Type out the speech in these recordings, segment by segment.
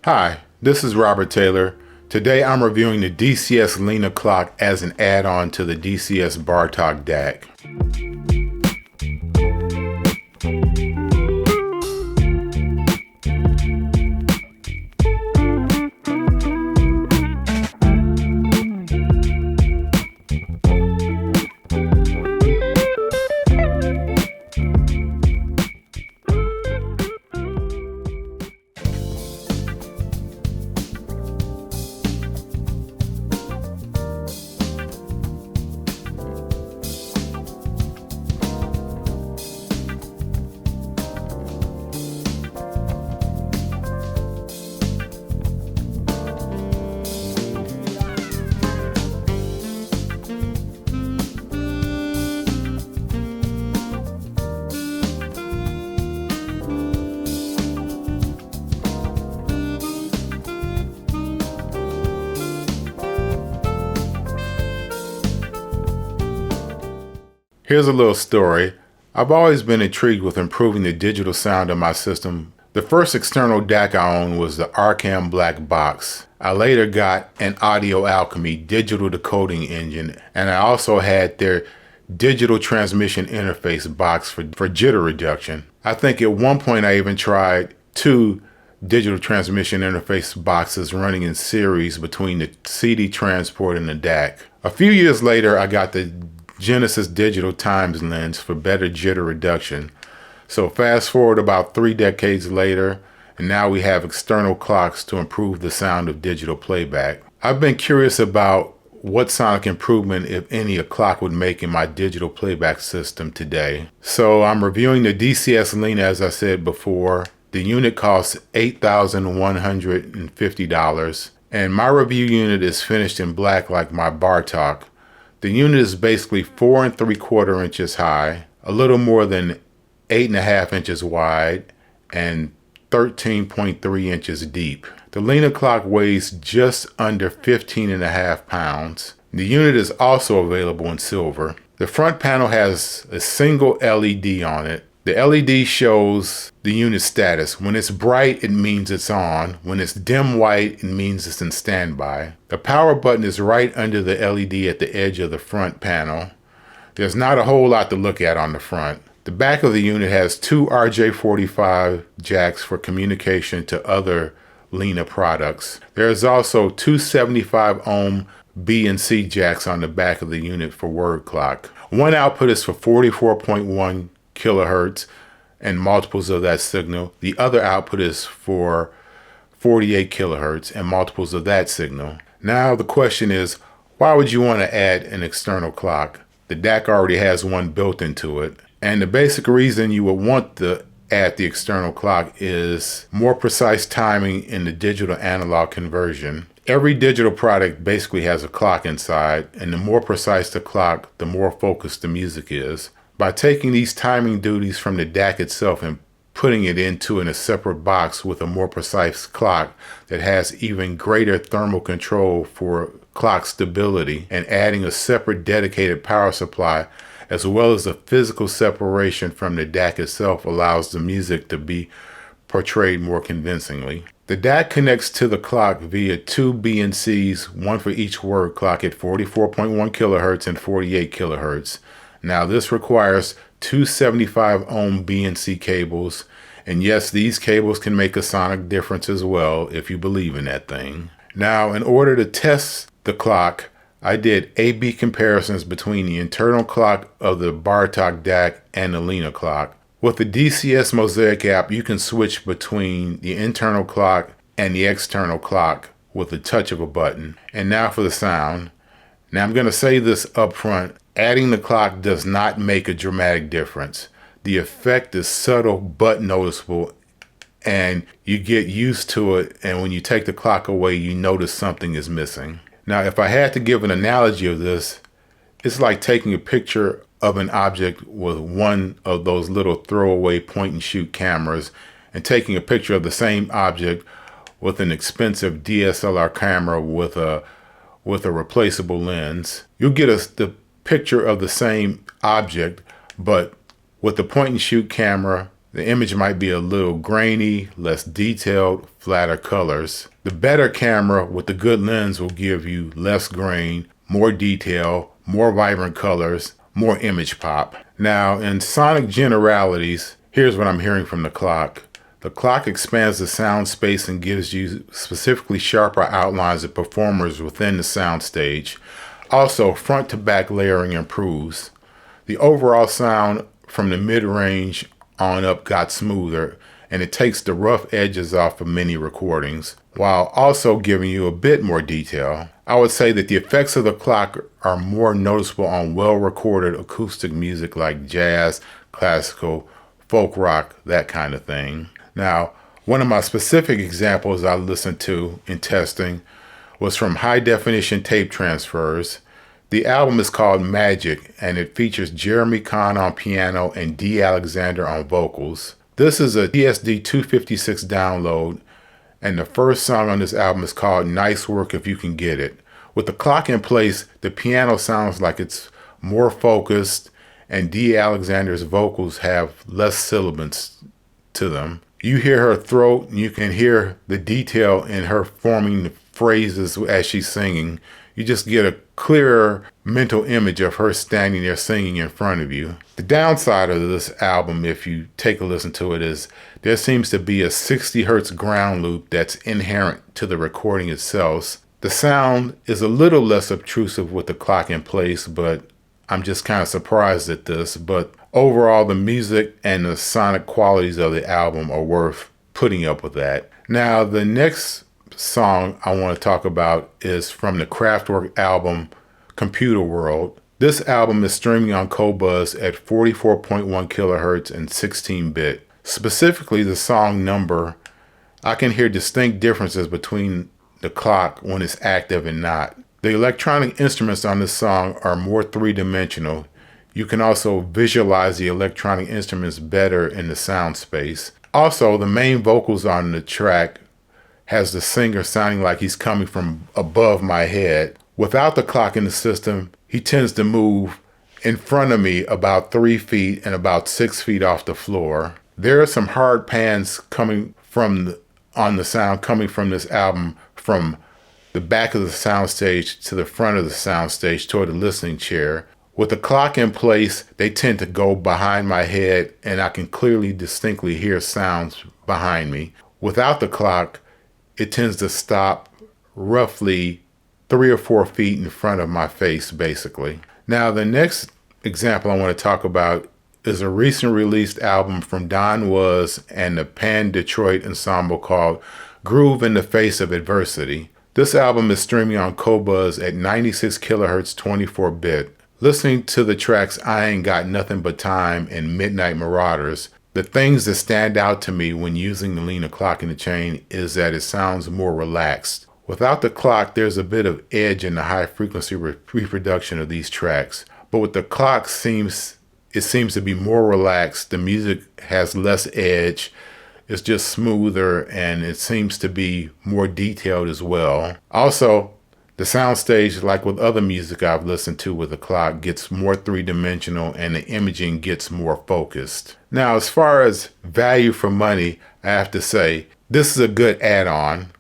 Hi, this is Robert Taylor. Today I'm reviewing the dCS Lina clock as an add-on to the dCS Bartók DAC. Here's a little story. I've always been intrigued with improving the digital sound of my system. The first external DAC I owned was the Arkham Black Box. I later got an Audio Alchemy digital decoding engine, and I also had their digital transmission interface box for jitter reduction. I think at one point I even tried two digital transmission interface boxes running in series between the CD transport and the DAC. A few years later, I got the Genesis digital times lens for better jitter reduction. So fast forward about 3 decades later, and now we have external clocks to improve the sound of digital playback. I've been curious about what sonic improvement, if any, a clock would make in my digital playback system today. So I'm reviewing the dCS Lina, as I said before. The unit costs $8,150, and my review unit is finished in black like my Bartók. The unit is basically 4 3/4 inches high, a little more than 8.5 inches wide, and 13.3 inches deep. The Lina clock weighs just under 15.5 pounds. The unit is also available in silver. The front panel has a single LED on it. The LED shows the unit status. When it's bright, it means it's on. When it's dim white, it means it's in standby. The power button is right under the LED at the edge of the front panel. There's not a whole lot to look at on the front. The back of the unit has 2 RJ45 jacks for communication to other Lina products. There's also 2 75 ohm B and C jacks on the back of the unit for word clock. One output is for 44.1 kilohertz and multiples of that signal. The other output is for 48 kilohertz and multiples of that signal. Now the question is, why would you want to add an external clock? The DAC already has one built into it. And the basic reason you would want to add the external clock is more precise timing in the digital analog conversion. Every digital product basically has a clock inside, and the more precise the clock, the more focused the music is. By taking these timing duties from the DAC itself and putting it into a separate box with a more precise clock that has even greater thermal control for clock stability, and adding a separate dedicated power supply as well as a physical separation from the DAC itself, allows the music to be portrayed more convincingly. The DAC connects to the clock via 2 BNCs, one for each word clock at 44.1 kilohertz and 48 kilohertz. Now this requires 2 75 ohm BNC cables, and yes, these cables can make a sonic difference as well if you believe in that thing. Now, in order to test the clock, I did A/B comparisons between the internal clock of the Bartók DAC and the Lina clock. With the dCS Mosaic app, you can switch between the internal clock and the external clock with the touch of a button. And now for the sound. Now I'm going to say this up front. Adding the clock does not make a dramatic difference. The effect is subtle but noticeable, and you get used to it, and when you take the clock away, you notice something is missing. Now, if I had to give an analogy of this, it's like taking a picture of an object with one of those little throwaway point and shoot cameras and taking a picture of the same object with an expensive DSLR camera with a replaceable lens. You'll get the picture of the same object, but with the point and shoot camera The image might be a little grainy, less detailed, flatter colors. The better camera with the good lens will give you less grain, more detail, more vibrant colors, more image pop. Now, in sonic generalities, here's what I'm hearing from the clock. The clock expands the sound space and gives you specifically sharper outlines of performers within the sound stage. Also, front to back layering improves. The overall sound from the mid-range on up got smoother, and it takes the rough edges off of many recordings, while also giving you a bit more detail. I would say that the effects of the clock are more noticeable on well-recorded acoustic music like jazz, classical, folk rock, that kind of thing. Now, one of my specific examples I listened to in testing was from high definition tape transfers. The album is called Magic, and it features Jeremy Kahn on piano and D. Alexander on vocals. This is a TSD 256 download, and the first song on this album is called Nice Work If You Can Get It. With the clock in place, the piano sounds like it's more focused, and D. Alexander's vocals have less sibilance to them. You hear her throat, and you can hear the detail in her forming the phrases as she's singing. You just get a clearer mental image of her standing there singing in front of you. The downside of this album, if you take a listen to it, is there seems to be a 60 hertz ground loop that's inherent to the recording itself. The sound is a little less obtrusive with the clock in place, but I'm just kind of surprised at this. But overall, the music and the sonic qualities of the album are worth putting up with that. Now, the next song I want to talk about is from the Kraftwerk album Computer World. This album is streaming on Qobuz at 44.1 kilohertz and 16-bit. Specifically, the song Number, I can hear distinct differences between the clock when it's active and not. The electronic instruments on this song are more three-dimensional. You can also visualize the electronic instruments better in the sound space. Also, the main vocals on the track has the singer sounding like he's coming from above my head. Without the clock in the system, he tends to move in front of me about 3 feet and about 6 feet off the floor. There are some hard pans coming from on the sound coming from this album from the back of the soundstage to the front of the soundstage toward the listening chair. With the clock in place, they tend to go behind my head, and I can clearly, distinctly hear sounds behind me. Without the clock, it tends to stop roughly 3 or 4 feet in front of my face, basically. Now, the next example I want to talk about is a recent released album from Don Was and the Pan Detroit ensemble called Groove in the Face of Adversity. This album is streaming on Qobuz at 96 kilohertz 24-bit. Listening to the tracks I Ain't Got Nothing But Time and Midnight Marauders, the things that stand out to me when using the Lina clock in the chain is that it sounds more relaxed. Without the clock, there's a bit of edge in the high frequency reproduction of these tracks. But with the clock, it seems to be more relaxed. The music has less edge. It's just smoother, and it seems to be more detailed as well. Also, the soundstage, like with other music I've listened to with the clock, gets more three-dimensional and the imaging gets more focused. Now, as far as value for money, I have to say, this is a good add-on.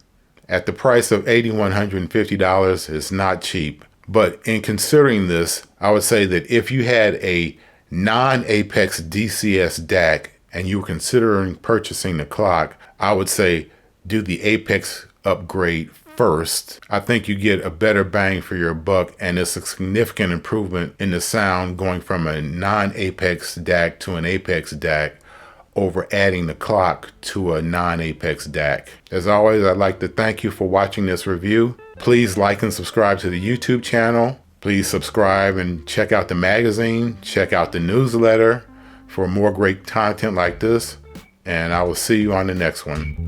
At the price of $8,150, it's not cheap. But in considering this, I would say that if you had a non-APEX dCS DAC and you were considering purchasing the clock, I would say do the APEX upgrade first. I think you get a better bang for your buck, and it's a significant improvement in the sound going from a non-APEX DAC to an APEX DAC over adding the clock to a non-APEX DAC. As always, I'd like to thank you for watching this review. Please like and subscribe to the YouTube channel. Please subscribe and check out the magazine. Check out the newsletter for more great content like this. And I will see you on the next one.